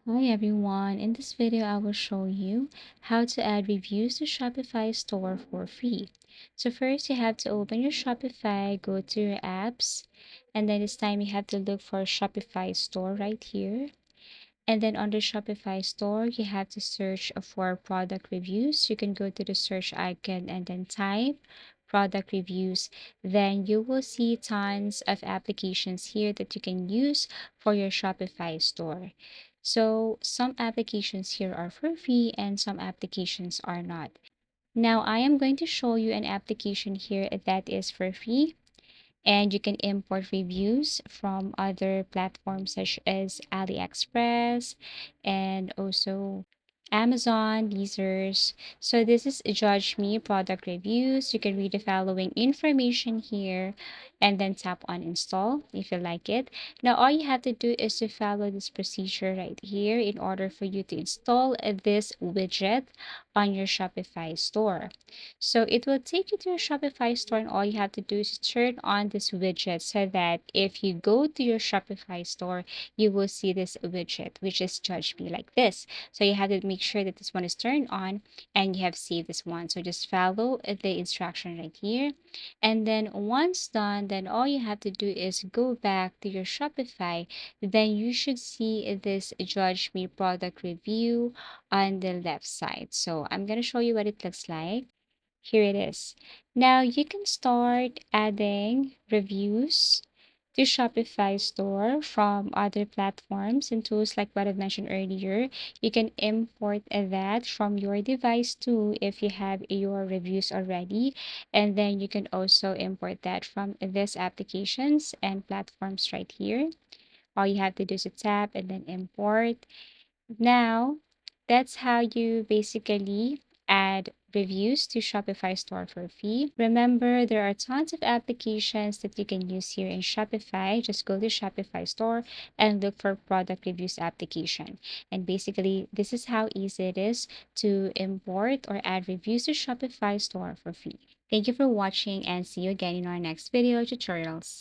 Hi everyone, in this video I will show you how to add reviews to Shopify store for free. So first you have to open your Shopify, go to your apps, and then this time you have to look for Shopify store right here. And then on the Shopify store, you have to search for product reviews. You can go to the search icon and then type product reviews. Then you will see tons of applications here that you can use for your Shopify store. So some applications here are for free and some applications are not. Now I am going to show you an application here that is for free, and you can import reviews from other platforms such as AliExpress and also Amazon, Deezers. So this is Judge Me product reviews. You can read the following information here and then tap on install if you like it. Now all you have to do is to follow this procedure right here in order for you to install this widget on your Shopify store. So it will take you to your Shopify store, and all you have to do is turn on this widget so that if you go to your Shopify store, you will see this widget, which is Judge Me like this. So you have to make sure that this one is turned on and you have saved this one. So just follow the instruction right here. And then once done, then all you have to do is go back to your Shopify. Then you should see this Judge Me product review on the left side. So I'm going to show you what it looks like. Here it is. Now you can start adding reviews to Shopify store from other platforms and tools like what I mentioned earlier. You can import that from your device too if you have your reviews already. And then you can also import that from these applications and platforms right here. All you have to do is to tap and then import. Now, that's how you basically add reviews to Shopify store for free. Remember, there are tons of applications that you can use here in Shopify. Just go to Shopify store and look for product reviews application. And basically, this is how easy it is to import or add reviews to Shopify store for free. Thank you for watching and see you again in our next video tutorials.